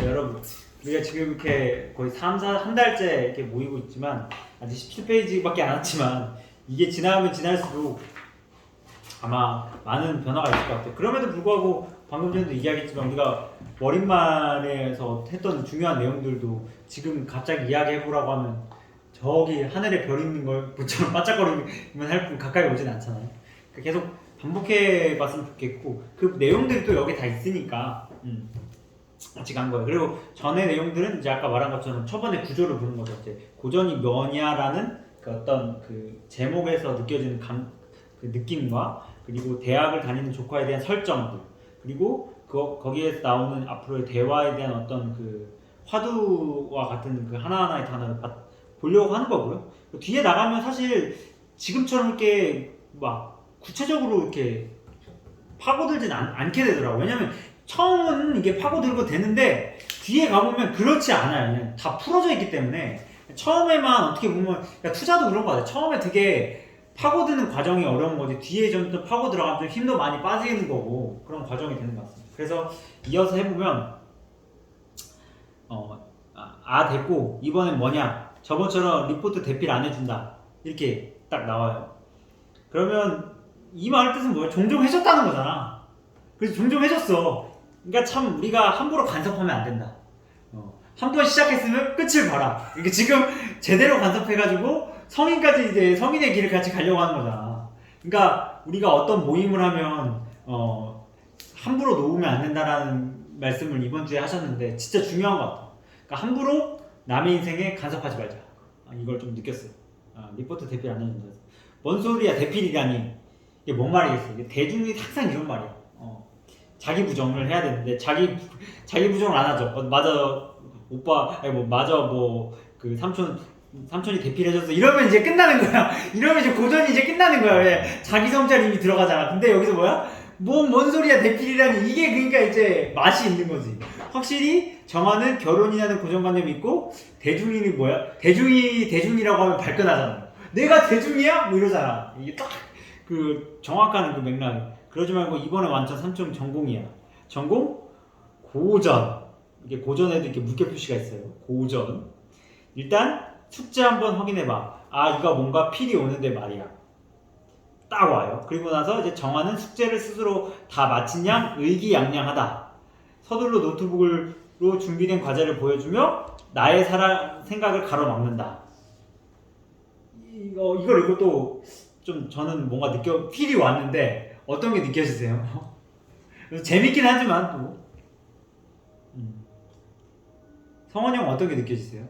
여러분 우리가 지금 이렇게 거의 3, 4, 한 달째 이렇게 모이고 있지만 아직 17페이지밖에 안 왔지만 이게 지나면 지날수록 아마 많은 변화가 있을 것 같아요. 그럼에도 불구하고 방금 전에도 얘기하겠지만 우리가 머릿말에서 했던 중요한 내용들도 지금 갑자기 이야기해보라고 하면 저기 하늘에 별 있는 걸 보처럼 반짝거리면 할 뿐 가까이 오진 않잖아요. 그러니까 계속 반복해봤으면 좋겠고 그 내용들이 또 여기 다 있으니까 같이 간 거예요. 그리고 전의 내용들은 이제 아까 말한 것처럼 초반에 구조를 보는 거죠. 이제 고전이 뭐냐라는 그 어떤 그 제목에서 느껴지는 그 느낌과 그리고 대학을 다니는 조카에 대한 설정들 그리고 거기에서 나오는 앞으로의 대화에 대한 어떤 그 화두와 같은 그 하나하나의 단어를 보려고 하는 거고요. 뒤에 나가면 사실 지금처럼 이렇게 막 구체적으로 이렇게 파고들진 않게 되더라고요. 왜냐면 처음은 이게 파고들고 되는데 뒤에 가보면 그렇지 않아요. 그냥 다 풀어져 있기 때문에 처음에만 어떻게 보면 그러니까 투자도 그런 거 같아요. 처음에 되게 파고드는 과정이 어려운 거지 뒤에 좀 더 파고 들어가면 좀 힘도 많이 빠지는 거고 그런 과정이 되는 것 같습니다. 그래서 이어서 해보면 됐고 이번엔 뭐냐 저번처럼 리포트 대필 안 해준다 이렇게 딱 나와요. 그러면 이 말 뜻은 뭐예요? 종종 해줬다는 거잖아. 그래서 종종 해줬어. 그러니까 참 우리가 함부로 간섭하면 안 된다. 한 번 시작했으면 끝을 봐라. 이게 지금 제대로 간섭해가지고 성인까지 이제 성인의 길을 같이 가려고 하는 거잖아. 그러니까 우리가 어떤 모임을 하면 함부로 놓으면 안 된다라는 말씀을 이번 주에 하셨는데 진짜 중요한 것 같아. 그러니까 함부로 남의 인생에 간섭하지 말자. 이걸 좀 느꼈어요. 리포트 대필 안 해준다. 뭔 소리야 대필이라니. 이게 뭔 말이겠어. 이게 대중이 항상 이런 말이야. 자기 부정을 해야 되는데 자기 부정을 안 하죠. 맞아 오빠 맞아 그 삼촌이 대필해줬어 이러면 이제 끝나는 거야. 이러면 이제 고전이 이제 끝나는 거야. 왜? 자기 성찰 이미 들어가잖아. 근데 여기서 뭐야? 뭔 소리야 대필이라니. 이게 그러니까 이제 맛이 있는 거지. 확실히 정화는 결혼이라는 고정관념이 있고 대중이 뭐야? 대중이라고 하면 발끈하잖아. 내가 대중이야? 뭐 이러잖아. 이게 딱 그 정확한 그 맥락. 그러지 말고 이번에 완전 삼촌 전공이야. 전공? 고전. 이게 고전에도 이렇게 물결 표시가 있어요. 고전. 일단 숙제 한번 확인해봐. 이거 뭔가 필이 오는데 말이야. 딱 와요. 그리고 나서 이제 정하는 숙제를 스스로 다 마친 양 의기양양하다. 서둘러 노트북으로 준비된 과제를 보여주며 나의 생각을 가로막는다. 이것도 좀 저는 뭔가 필이 왔는데 어떤 게 느껴지세요? 재밌긴 하지만 또 성원이 형 어떤 게 느껴지세요?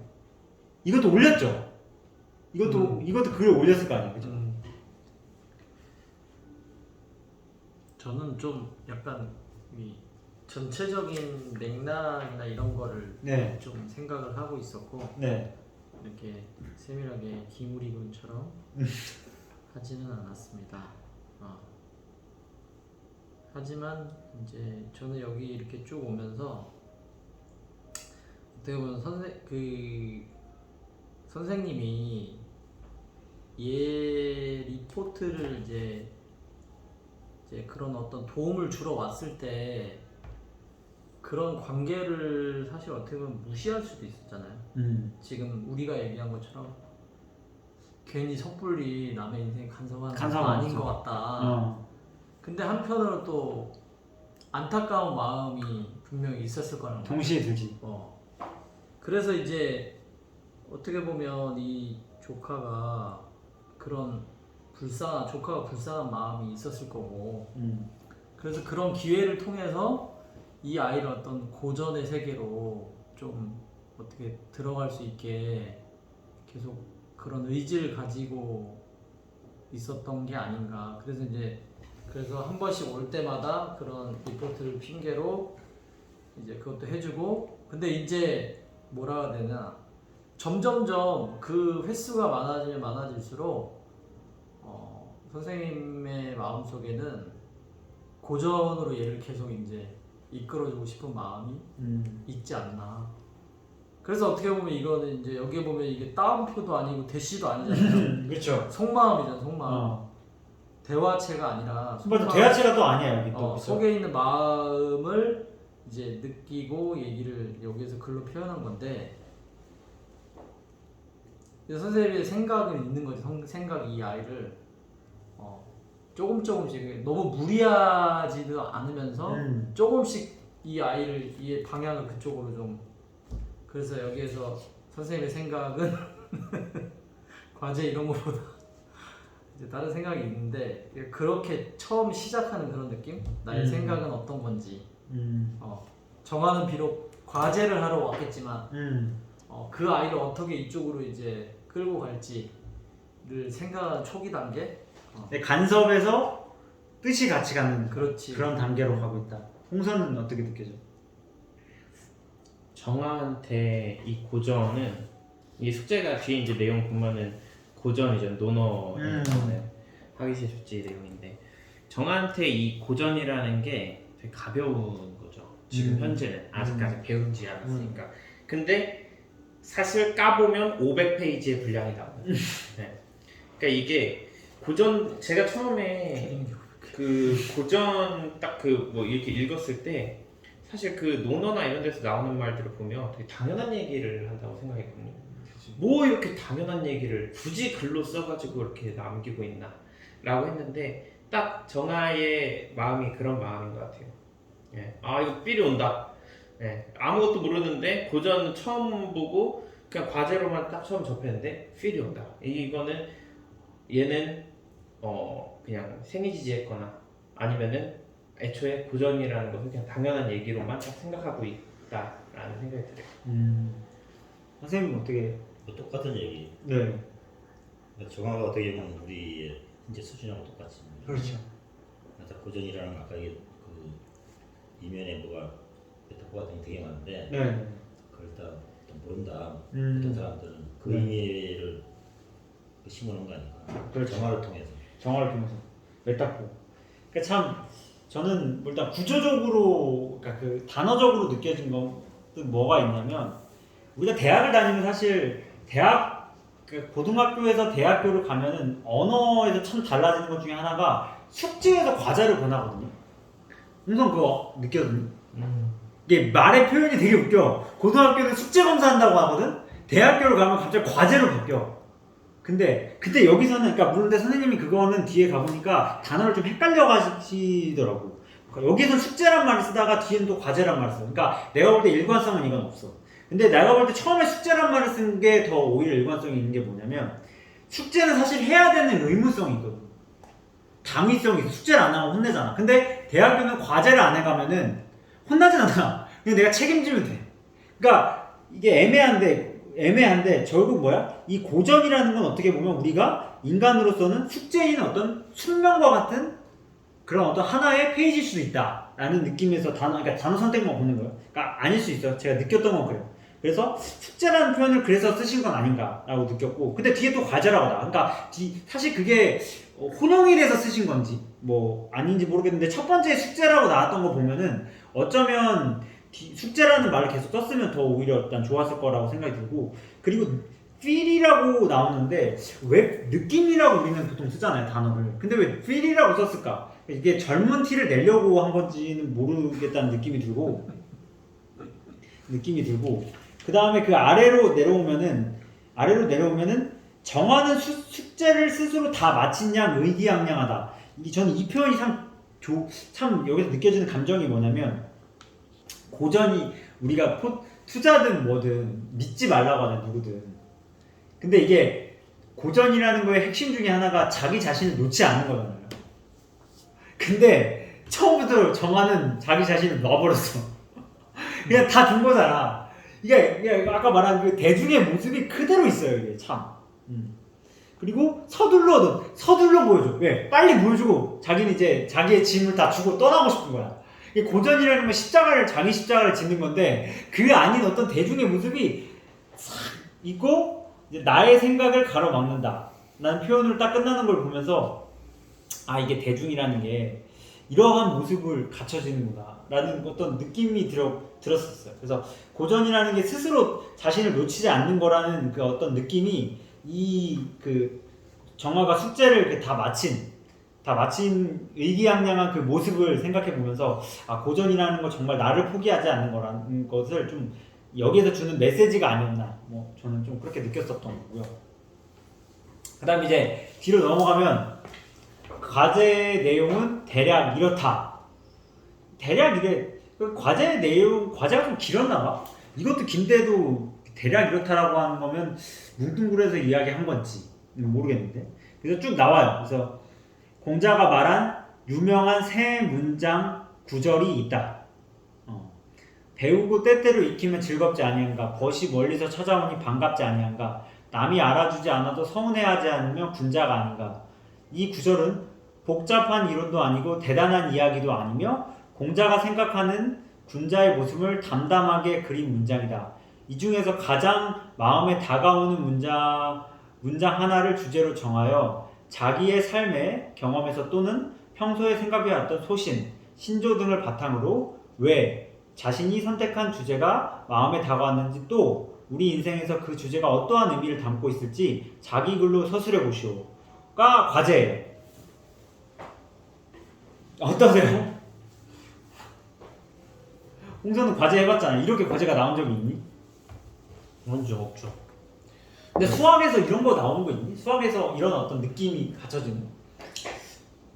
이것도 올렸죠? 이것도 글을 올렸을 거 아니에요? 그죠? 저는 좀 약간 이 전체적인 맥락이나 이런 거를 네. 좀 생각을 하고 있었고 네. 이렇게 세밀하게 기무리군처럼 하지는 않았습니다. 하지만 이제 저는 여기 이렇게 쭉 오면서 어떻게 보면 선생님이 리포트를 이제 그런 어떤 도움을 주러 왔을 때 그런 관계를 사실 어떻게 보면 무시할 수도 있었잖아요. 지금 우리가 얘기한 것처럼 괜히 섣불리 남의 인생 간섭하는 건 아닌 것 같다. 근데 한편으로 또 안타까운 마음이 분명히 있었을 거라는 거예요. 동시에 들지. 그래서 이제 어떻게 보면 이 조카가 불쌍한 마음이 있었을 거고 그래서 그런 기회를 통해서 이 아이를 어떤 고전의 세계로 좀 어떻게 들어갈 수 있게 계속 그런 의지를 가지고 있었던 게 아닌가. 그래서 한 번씩 올 때마다 그런 리포트를 핑계로 이제 그것도 해주고 근데 이제 뭐라 해야 되나 점점점 그 횟수가 많아지면 많아질수록 선생님의 마음속에는 고전으로 얘를 계속 이제 이끌어주고 싶은 마음이 있지 않나. 그래서 어떻게 보면 이거는 이제 여기 보면 이게 따옴표도 아니고 대시도 아니잖아요. 그렇죠. 속마음이잖아, 속마음. 대화체가 아니라 맞아, 대화체가 또 아니야 여기 또. 속에 있는 마음을 이제 느끼고 얘기를 여기서 글로 표현한 건데 선생님의 생각은 있는 거지. 생각이 이 아이를 조금씩 너무 무리하지도 않으면서 조금씩 이 아이를 이 방향을 그쪽으로 좀 그래서 여기에서 선생님의 생각은 과제 이런 거보다 이제 다른 생각이 있는데 그렇게 처음 시작하는 그런 느낌? 나의 생각은 어떤 건지 정화는 비록 과제를 하러 왔겠지만 그 아이를 어떻게 이쪽으로 이제 끌고 갈지를 생각한 초기 단계 간섭에서 뜻이 같이 가는 그렇지. 그런 단계로 가고 있다. 홍선은 어떻게 느껴져? 정화한테 이 고전은 이 숙제가 뒤에 이제 내용 보면은 고전이죠. 논어잖아요. 하기시 숙제 내용인데 정화한테 이 고전이라는 게 되게 가벼운 거죠. 지금 현재는 아직까지 배우지 않았으니까. 근데 사실 까보면 500페이지의 분량이 나와요. 네. 그러니까 이게 고전 제가 처음에 그 고전 딱 그 뭐 이렇게 읽었을 때 사실 그 논어나 이런 데서 나오는 말들을 보면 되게 당연한 얘기를 한다고 생각했거든요. 뭐 이렇게 당연한 얘기를 굳이 글로 써가지고 이렇게 남기고 있나 라고 했는데 딱 정아의 마음이 그런 마음인 것 같아요. 예. 아 이거 삘이 온다. 예. 아무것도 모르는데 고전 처음 보고 그냥 과제로만 딱 처음 접했는데 필이 온다. 이거는 얘는 그냥 생이지지했거나 아니면은 애초에 고전이라는 것을 그냥 당연한 얘기로만 딱 생각하고 있다라는 생각이 들어요. 선생님은 어떻게? 뭐 똑같은 얘기. 네. 그러니까 정화가 어떻게 보면 우리의 현재 수준하고 똑같습니다. 그렇죠. 그래서 고전이라는 아까 그 이면에 뭐가 메타포 같은 게 되게 많은데 네. 그걸 다 모른다. 어떤 사람들은 그 의미를 심어놓은 거 아닐까. 그렇죠. 정화를 통해서. 정화를 통해서 메타포. 그러니까 참 저는 일단 구조적으로 그러니까 그 단어적으로 느껴진 것은 뭐가 있냐면 우리가 대학을 다니면 사실 대학 그 고등학교에서 대학교를 가면은 언어에서 참 달라지는 것 중에 하나가 숙제에서 과제를 권하거든요. 우선 그거 느껴지니? 이게 말의 표현이 되게 웃겨. 고등학교는 숙제 검사한다고 하거든. 대학교를 가면 갑자기 과제로 바뀌어. 근데 그때 여기서는 그러니까 물론 선생님이 그거는 뒤에 가보니까 단어를 좀 헷갈려 가시더라고. 그러니까 여기서는 숙제란 말을 쓰다가 뒤에는 또 과제란 말을 써. 그러니까 내가 볼 때 일관성은 이건 없어. 근데 내가 볼 때 처음에 숙제란 말을 쓴 게 더 오히려 일관성이 있는 게 뭐냐면 숙제는 사실 해야 되는 의무성이 있거든. 당위성이 있어. 숙제를 안 하면 혼내잖아. 근데 대학교는 과제를 안 해가면은 혼나진 않아. 그냥 내가 책임지면 돼. 그러니까 이게 애매한데 결국 뭐야? 이 고전이라는 건 어떻게 보면 우리가 인간으로서는 숙제인 어떤 숙명과 같은 그런 어떤 하나의 페이지일 수도 있다라는 느낌에서 그러니까 단어 선택만 보는 거예요. 그러니까 아닐 수 있어요. 제가 느꼈던 건 그래요. 그래서 숙제라는 표현을 그래서 쓰신 건 아닌가라고 느꼈고, 근데 뒤에 또 과제라고 나와. 그러니까 사실 그게 혼용이 돼서 쓰신 건지 뭐 아닌지 모르겠는데 첫 번째 숙제라고 나왔던 거 보면은 어쩌면 숙제라는 말을 계속 썼으면 더 오히려 일단 좋았을 거라고 생각이 들고, 그리고 feel이라고 나오는데 왜 느낌이라고 우리는 보통 쓰잖아요 단어를. 근데 왜 feel이라고 썼을까? 이게 젊은 티를 내려고 한 건지는 모르겠다는 느낌이 들고 그 다음에 그 아래로 내려오면은 정하는 숙제를 스스로 다 마친 양 의기양양하다. 저는 이 표현이 참 여기서 느껴지는 감정이 뭐냐면, 고전이 우리가 투자든 뭐든 믿지 말라고 하는 누구든. 근데 이게 고전이라는 거의 핵심 중에 하나가 자기 자신을 놓지 않는 거잖아요. 근데 처음부터 정하는 자기 자신을 놔버렸어. 그냥 다 준 거잖아. 이게 아까 말한 그 대중의 모습이 그대로 있어요, 이게 참. 그리고 서둘러 보여줘. 왜? 빨리 보여주고 자기는 이제 자기의 짐을 다 주고 떠나고 싶은 거야. 고전이라는 건 자기 십자가를 짓는 건데 그 아닌 어떤 대중의 모습이 싹 있고 이제 나의 생각을 가로막는다 라는 표현으로 딱 끝나는 걸 보면서 아, 이게 대중이라는 게 이러한 모습을 갖춰지는구나 라는 어떤 느낌이 들었었어요. 그래서 고전이라는 게 스스로 자신을 놓치지 않는 거라는 그 어떤 느낌이 이 그 정화가 숙제를 다 마친 다 마친 의기양양한 그 모습을 생각해 보면서 아 고전이라는 건 정말 나를 포기하지 않는 거라는 것을 좀 여기에서 주는 메시지가 아니었나 뭐 저는 좀 그렇게 느꼈었던 거고요. 그다음 이제 뒤로 넘어가면 과제 내용은 대략 이렇다. 대략 이래 그 과제 내용 과제가 좀 길었나 봐. 이것도 긴데도 대략 이렇다라고 하는 거면 뭉뚱그려서 이야기한 건지 모르겠는데 그래서 쭉 나와요. 그래서 공자가 말한 유명한 세 문장 구절이 있다. 배우고 때때로 익히면 즐겁지 아니한가. 벗이 멀리서 찾아오니 반갑지 아니한가. 남이 알아주지 않아도 서운해하지 않으면 군자가 아닌가. 이 구절은 복잡한 이론도 아니고 대단한 이야기도 아니며 공자가 생각하는 군자의 모습을 담담하게 그린 문장이다. 이 중에서 가장 마음에 다가오는 문장 하나를 주제로 정하여 자기의 삶의 경험에서 또는 평소에 생각해왔던 소신, 신조 등을 바탕으로 왜 자신이 선택한 주제가 마음에 다가왔는지 또 우리 인생에서 그 주제가 어떠한 의미를 담고 있을지 자기 글로 서술해 보시오가 과제예요. 어떠세요? 홍선은 과제 해봤잖아. 이렇게 과제가 나온 적이 있니? 문제 없죠. 근데 수학에서 이런 거 나오는 거 있니? 수학에서 이런 어떤 느낌이 갖춰지는 거?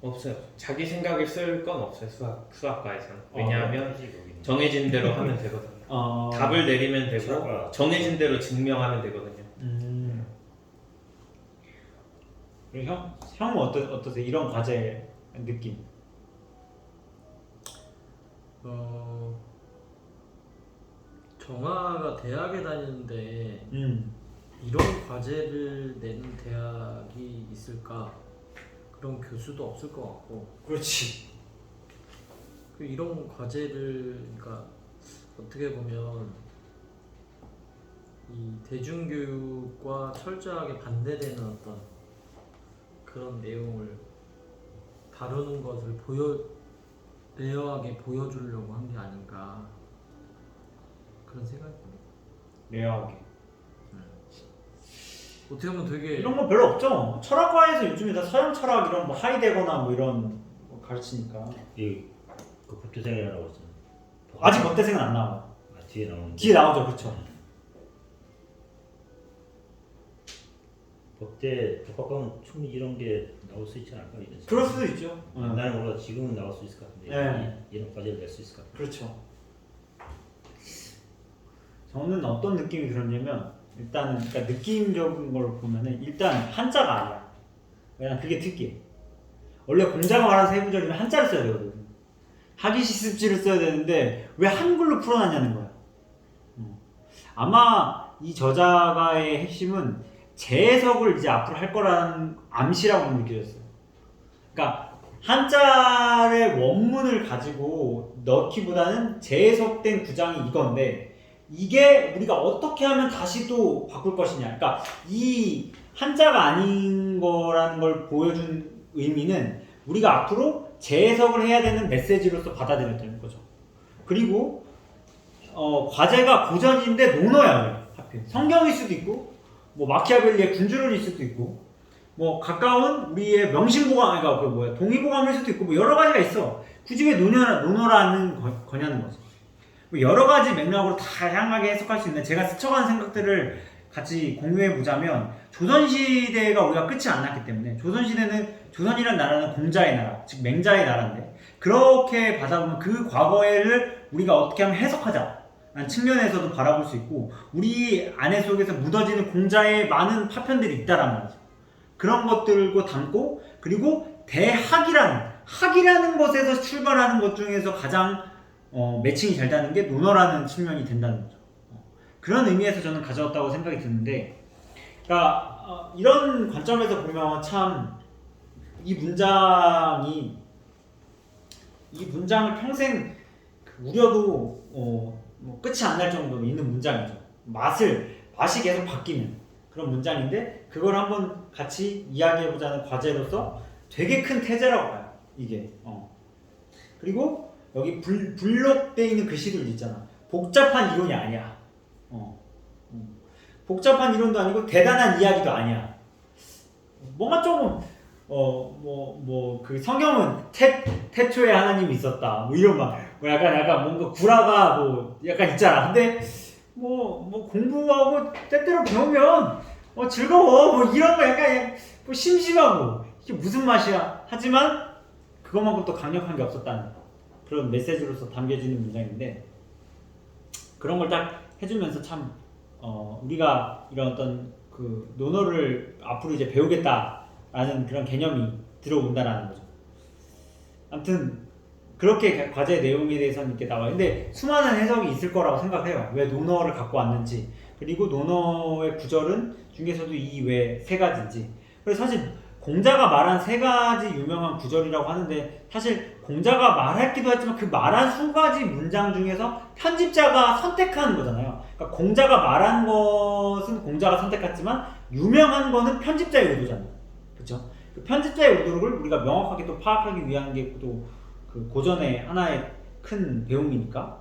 없어요. 자기 생각을 쓸 건 없어요. 수학과에서는. 왜냐하면 거기는. 정해진 대로 하면 되거든요. 답을 내리면 되고 수학과. 정해진 대로 증명하면 되거든요. 그리고 형은 어떠세요? 이런 과제 느낌? 정아가 대학에 다니는데 이런 과제를 내는 대학이 있을까? 그런 교수도 없을 것 같고. 그렇지. 이런 과제를 그러니까 어떻게 보면 이 대중교육과 철저하게 반대되는 어떤 그런 내용을 다루는 것을 레어하게 보여주려고 한 게 아닌가 그런 생각이 듭니다. 레어하게. 어떻게 보면 되게 이런 거 별로 없죠. 철학과에서 요즘에 다 서양 철학 이런 뭐 하이데거나 뭐 이런 거 가르치니까. 그 법대생이라고 했잖아. 아직 법대생은 안 나와. 뒤에 나오는. 뒤에 나오죠, 그렇죠. 법대 법학과는 충분히 이런 게 나올 수 있지 않을까 이런. 그럴 수도 있죠. 나는 몰라 지금은 나올 수 있을 것 같은데 네. 이런 과제를 낼 수 있을 것 같아. 그렇죠. 저는 어떤 느낌이 들었냐면 일단은 그러니까 느낌적인 걸 보면은 일단 한자가 아니야. 그냥 그게 특이해. 원래 공자가 말한 세 구절이면 한자를 써야 되거든. 학위시습지를 써야 되는데 왜 한글로 풀어놨냐는 거야. 아마 이 저자가의 핵심은 재해석을 이제 앞으로 할 거라는 암시라고 느껴졌어요. 그러니까 한자의 원문을 가지고 넣기보다는 재해석된 구장이 이건데 이게 우리가 어떻게 하면 다시 또 바꿀 것이냐. 그러니까 이 한자가 아닌 거라는 걸 보여준 의미는 우리가 앞으로 재해석을 해야 되는 메시지로서 받아들였다는 거죠. 그리고 과제가 고전인데 논어야. 하필 성경일 수도 있고 뭐 마키아벨리의 군주론일 수도 있고 뭐 가까운 우리의 명심보감, 그러니까 그 뭐야 동의보감일 수도 있고 뭐 여러 가지가 있어. 굳이 왜 논어라는 거냐는 거지. 뭐 여러 가지 맥락으로 다양하게 해석할 수 있는 제가 스쳐가는 생각들을 같이 공유해 보자면 조선시대가 우리가 끝이 안 났기 때문에 조선이라는 나라는 공자의 나라, 즉 맹자의 나라인데 그렇게 받아보면 그 과거를 우리가 어떻게 하면 해석하자 라는 측면에서도 바라볼 수 있고 우리 안에 속에서 묻어지는 공자의 많은 파편들이 있다란 말이죠. 그런 것들고 담고 그리고 학이라는 것에서 출발하는 것 중에서 가장 매칭이 잘 되는 게 논어라는 측면이 된다는 거죠. 그런 의미에서 저는 가져왔다고 생각이 드는데, 그러니까 이런 관점에서 보면 참 이 문장을 평생 우려도 뭐 끝이 안 날 정도로 있는 문장이죠. 맛이 계속 바뀌는 그런 문장인데 그걸 한번 같이 이야기해보자는 과제로서 되게 큰 태제라고 봐요. 이게 그리고 여기 블록되어 있는 글씨들 있잖아. 복잡한 이론이 아니야. 복잡한 이론도 아니고 대단한 이야기도 아니야. 뭔가 조금 그 성경은 태초에 하나님이 있었다. 뭐 이런 뭐 약간 뭔가 구라가 뭐 약간 있잖아. 근데 뭐 공부하고 때때로 배우면 즐거워. 뭐 이런 거 약간 뭐 심심하고 이게 무슨 맛이야. 하지만 그것만큼 또 강력한 게 없었다는 그런 메시지로서 담겨지는 문장인데 그런 걸 딱 해주면서 참 우리가 이런 어떤 그 논어를 앞으로 이제 배우겠다라는 그런 개념이 들어온다라는 거죠. 아무튼 그렇게 과제 내용에 대해서는 이렇게 나와요. 근데 수많은 해석이 있을 거라고 생각해요. 왜 논어를 갖고 왔는지, 그리고 논어의 구절은 중에서도 이 외 세 가지인지. 그래서 사실 공자가 말한 세 가지 유명한 구절이라고 하는데 사실 공자가 말했기도 했지만 그 말한 수 가지 문장 중에서 편집자가 선택한 거잖아요. 그러니까 공자가 말한 것은 공자가 선택했지만 유명한 거는 편집자의 의도잖아요. 그렇죠? 그 편집자의 의도를 우리가 명확하게 또 파악하기 위한 게 또 그 고전의 하나의 큰 배움이니까.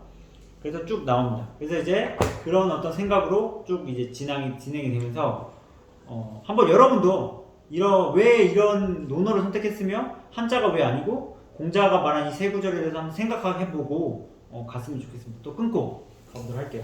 그래서 쭉 나옵니다. 그래서 이제 그런 어떤 생각으로 쭉 이제 진행이 되면서 한번 여러분도 왜 이런 논어를 선택했으며 한자가 왜 아니고 공자가 말한 이 세 구절에 대해서 한번 생각해보고 갔으면 좋겠습니다. 또 끊고 가보도록 할게요.